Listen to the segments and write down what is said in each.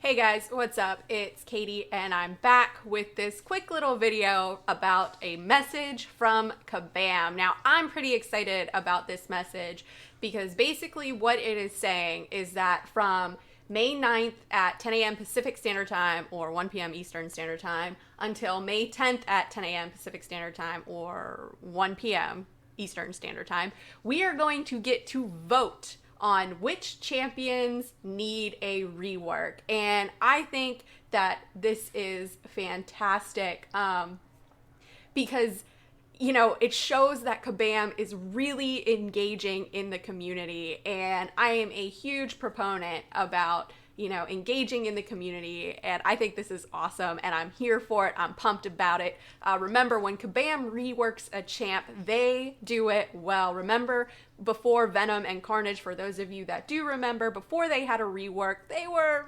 Hey guys, what's up? It's Katy and I'm back with this quick little video about a message from Kabam. Now, I'm pretty excited about this message because basically what it is saying is that from May 9th at 10 a.m. Pacific Standard Time or 1 p.m. Eastern Standard Time until May 10th at 10 a.m. Pacific Standard Time or 1 p.m. Eastern Standard Time, we are going to get to vote on which champions need a rework. And I think that this is fantastic because, it shows that Kabam is really engaging in the community. And I am a huge proponent about engaging in the community, and I think this is awesome, and I'm here for it. I'm pumped about it. Remember, when Kabam reworks a champ, they do it well. Remember, before Venom and Carnage, for those of you that do remember, before they had a rework, they were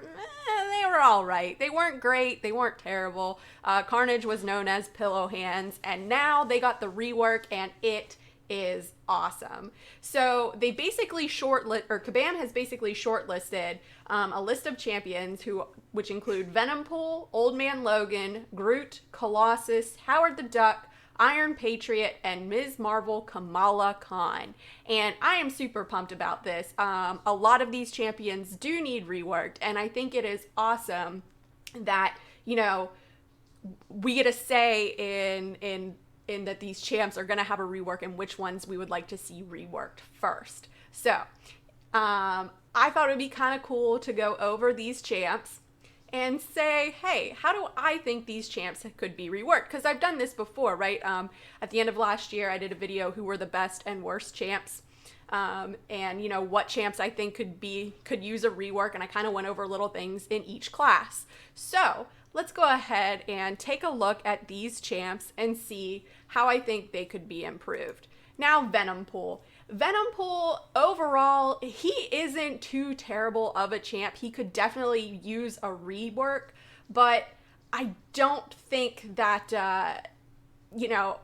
all right. They weren't great. They weren't terrible. Carnage was known as Pillow Hands, and now they got the rework, and it is awesome. So they basically Kabam has basically shortlisted a list of champions which include Venom, Old Man Logan, Groot, Colossus, Howard the Duck, Iron Patriot, and Ms. Marvel Kamala Khan. And I am super pumped about this. A lot of these champions do need reworked, and I think it is awesome that, we get a say in that these champs are going to have a rework and which ones we would like to see reworked first. So I thought it would be kind of cool to go over these champs and say, hey, how do I think these champs could be reworked? Because I've done this before, right? At the end of last year, I did a video who were the best and worst champs. And what champs I think could use a rework, and I kind of went over little things in each class. So let's go ahead and take a look at these champs and see how I think they could be improved. Now, Venom. Overall, he isn't too terrible of a champ. He could definitely use a rework, but I don't think that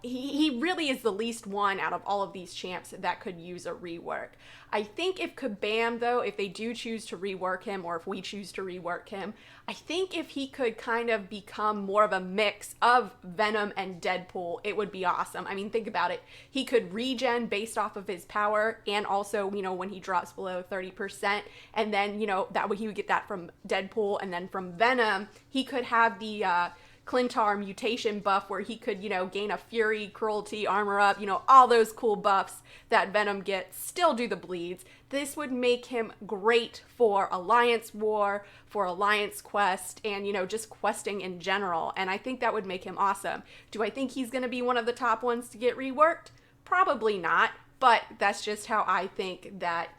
he really is the least one out of all of these champs that could use a rework. I think if Kabam, though, if they do choose to rework him, or if we choose to rework him, I think if he could kind of become more of a mix of Venom and Deadpool, it would be awesome. I mean, think about it. He could regen based off of his power, and also, when he drops below 30%, and then, that way he would get that from Deadpool, and then from Venom, he could have the Clintar mutation buff where he could, gain a fury, cruelty, armor up, all those cool buffs that Venom gets, still do the bleeds. This would make him great for Alliance War, for Alliance Quest, and, just questing in general. And I think that would make him awesome. Do I think he's going to be one of the top ones to get reworked? Probably not, but that's just how I think that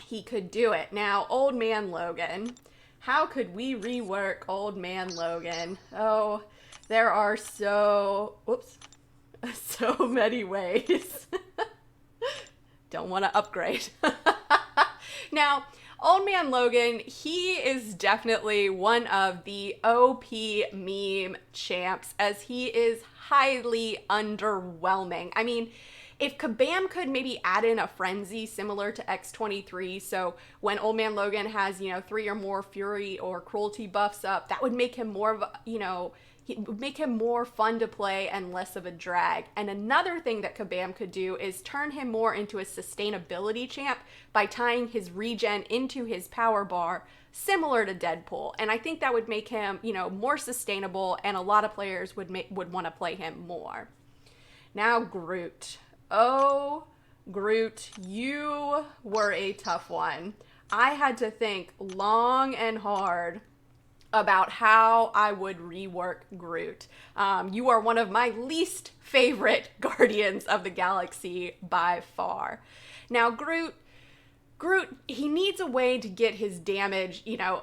he could do it. Now, Old Man Logan. How could we rework Old Man Logan? Oh, there are so many ways. Don't want to upgrade. Now, Old Man Logan, he is definitely one of the OP meme champs, as he is highly underwhelming. I mean, if Kabam could maybe add in a frenzy similar to X-23, so when Old Man Logan has, 3 or more fury or cruelty buffs up, that would make him more of, make him more fun to play and less of a drag. And another thing that Kabam could do is turn him more into a sustainability champ by tying his regen into his power bar, similar to Deadpool. And I think that would make him, more sustainable, and a lot of players would want to play him more. Now, Groot. Oh, Groot, you were a tough one. I had to think long and hard about how I would rework Groot. You are one of my least favorite Guardians of the Galaxy by far. Now, Groot, he needs a way to get his damage,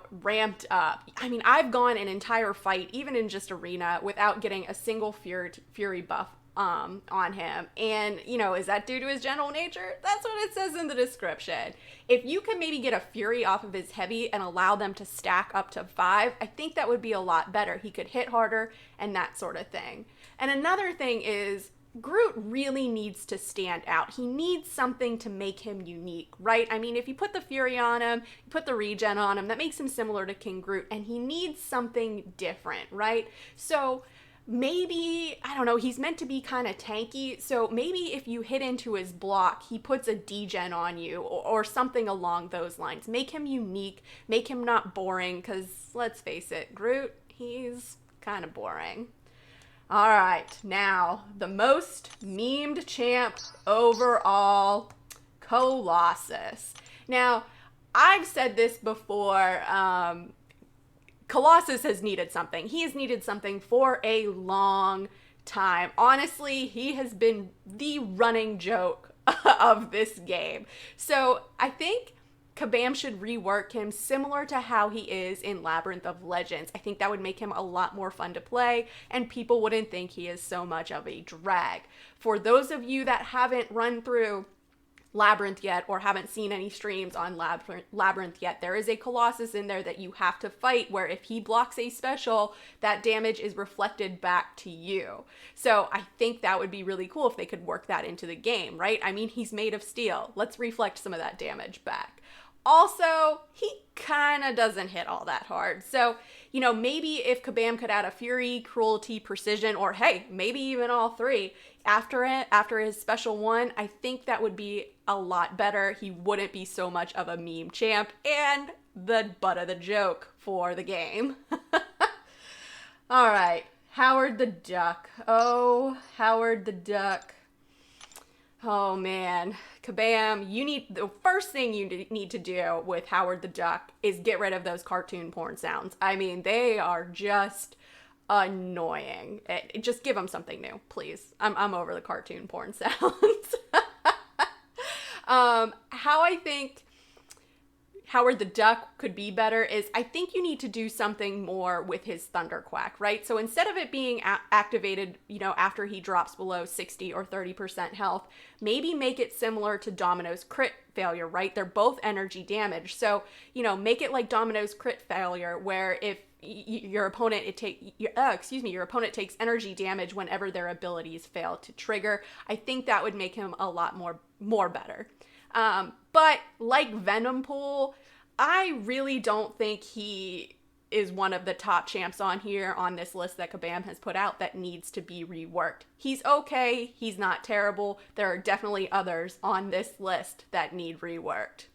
ramped up. I mean, I've gone an entire fight, even in just arena, without getting a single fury buff on him. And, is that due to his general nature? That's what it says in the description. If you could maybe get a fury off of his heavy and allow them to stack up to 5, I think that would be a lot better. He could hit harder and that sort of thing. And another thing is, Groot really needs to stand out. He needs something to make him unique, right? I mean, if you put the Fury on him, you put the regen on him, that makes him similar to King Groot, and he needs something different, right? So maybe, I don't know, he's meant to be kind of tanky, so maybe if you hit into his block, he puts a degen on you, or something along those lines. Make him unique, make him not boring, because let's face it, Groot, he's kind of boring. All right, now, the most memed champ overall, Colossus. Now, I've said this before, Colossus has needed something. He has needed something for a long time. Honestly, he has been the running joke of this game. So I think Kabam should rework him similar to how he is in Labyrinth of Legends. I think that would make him a lot more fun to play, and people wouldn't think he is so much of a drag. For those of you that haven't run through Labyrinth yet, or haven't seen any streams on Labyrinth yet, there is a Colossus in there that you have to fight, where if he blocks a special, that damage is reflected back to you. So I think that would be really cool if they could work that into the game, right? I mean, he's made of steel. Let's reflect some of that damage back. Also, he kind of doesn't hit all that hard. So, you know, maybe if Kabam could add a Fury, Cruelty, Precision, or hey, maybe even all three after his special one, I think that would be a lot better. He wouldn't be so much of a meme champ and the butt of the joke for the game. All right, Howard the Duck. Oh, Howard the Duck. Oh man, Kabam, the first thing you need to do with Howard the Duck is get rid of those cartoon porn sounds. I mean, they are just annoying. Just give him something new, please. I'm over the cartoon porn sounds. How I think Howard the Duck could be better is I think you need to do something more with his Thunderquack, right? So instead of it being activated, you know, after he drops below 60 or 30% health, maybe make it similar to Domino's crit failure, right? They're both energy damage. So, you know, make it like Domino's crit failure, where if your opponent your opponent takes energy damage whenever their abilities fail to trigger. I think that would make him a lot more better. But like Venom Pool, I really don't think he is one of the top champs on here on this list that Kabam has put out that needs to be reworked. He's okay. He's not terrible. There are definitely others on this list that need reworked.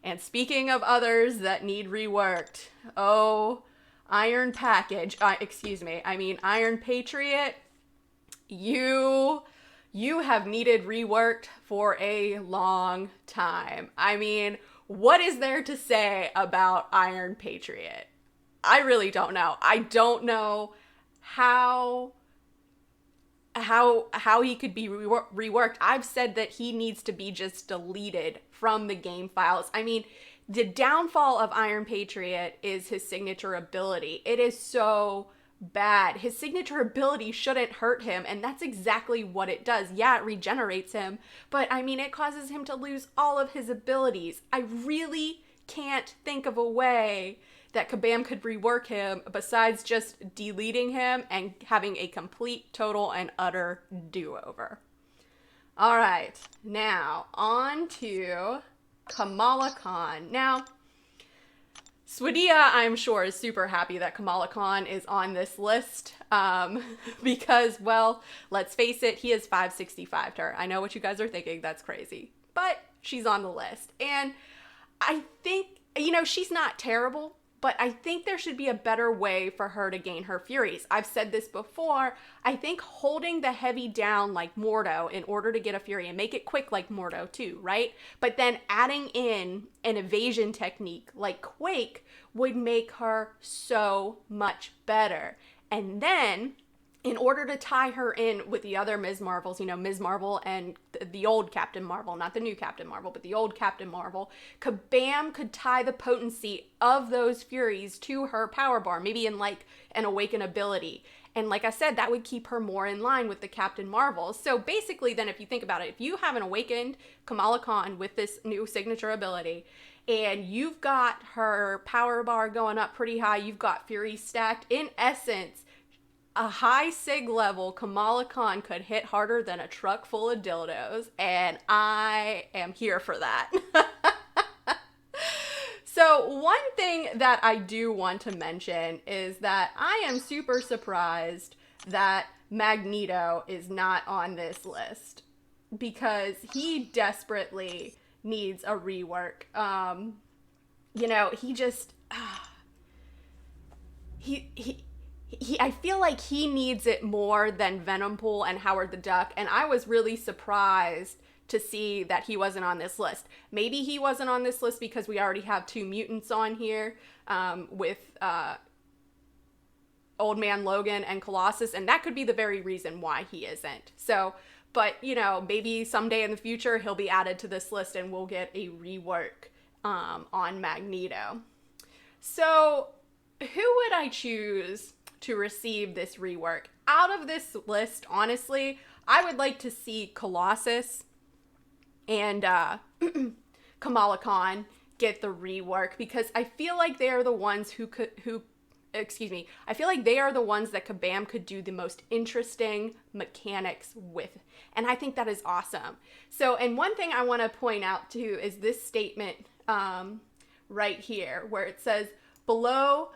And speaking of others that need reworked, oh, Iron Patriot, you have needed reworked for a long time. I mean, what is there to say about Iron Patriot? I really don't know. I don't know how he could be reworked. I've said that he needs to be just deleted from the game files. I mean, the downfall of Iron Patriot is his signature ability. It is so bad. His signature ability shouldn't hurt him, and that's exactly what it does. Yeah, it regenerates him, but I mean, it causes him to lose all of his abilities. I really can't think of a way that Kabam could rework him besides just deleting him and having a complete, total, and utter do-over. All right, now on to Kamala Khan. Now, Swadia, I'm sure, is super happy that Kamala Khan is on this list because, well, let's face it, he is 565 to her. I know what you guys are thinking, that's crazy, but she's on the list. And I think, you know, she's not terrible, but I think there should be a better way for her to gain her Furies. I've said this before. I think holding the heavy down like Mordo in order to get a Fury, and make it quick like Mordo too, right? But then adding in an evasion technique like Quake would make her so much better. And then, in order to tie her in with the other Ms. Marvels, you know, Ms. Marvel and the old Captain Marvel, not the new Captain Marvel, but the old Captain Marvel, Kabam could tie the potency of those Furies to her power bar, maybe in like an Awaken ability. And like I said, that would keep her more in line with the Captain Marvels. So basically then, if you think about it, if you have an awakened Kamala Khan with this new signature ability, and you've got her power bar going up pretty high, you've got Fury stacked, in essence, a high sig level Kamala Khan could hit harder than a truck full of dildos, and I am here for that. So one thing that I do want to mention is that I am super surprised that Magneto is not on this list, because he desperately needs a rework. You know, he just I feel like he needs it more than Venom and Howard the Duck, and I was really surprised to see that he wasn't on this list. Maybe he wasn't on this list because we already have 2 mutants on here, with Old Man Logan and Colossus, and that could be the very reason why he isn't. So, but, you know, maybe someday in the future he'll be added to this list and we'll get a rework on Magneto. So, who would I choose to receive this rework? Out of this list, honestly, I would like to see Colossus and Kamala Khan get the rework, because I feel like they are the ones I feel like they are the ones that Kabam could do the most interesting mechanics with. And I think that is awesome. So, and one thing I want to point out too is this statement right here, where it says, below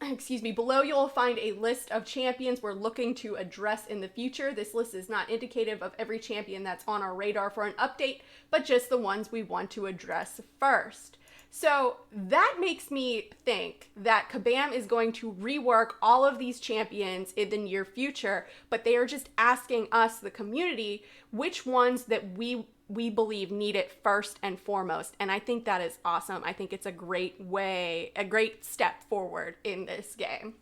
you'll find a list of champions we're looking to address in the future. This list is not indicative of every champion that's on our radar for an update, but just the ones we want to address first. So that makes me think that Kabam is going to rework all of these champions in the near future, but they are just asking us, the community, which ones that we believe need it first and foremost. And I think that is awesome. I think it's a great step forward in this game.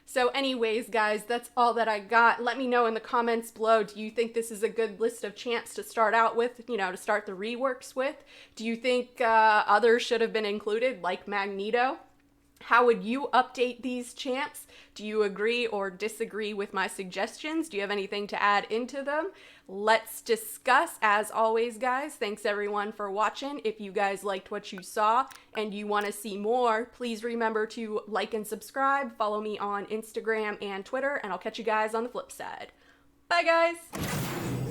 So anyways, guys, that's all that I got. Let me know in the comments below, do you think this is a good list of champs to start out with, you know, to start the reworks with? Do you think others should have been included, like Magneto? How would you update these champs? Do you agree or disagree with my suggestions? Do you have anything to add into them? Let's discuss. As always, guys, thanks everyone for watching. If you guys liked what you saw and you want to see more, please remember to like and subscribe. Follow me on Instagram and Twitter, and I'll catch you guys on the flip side. Bye, guys.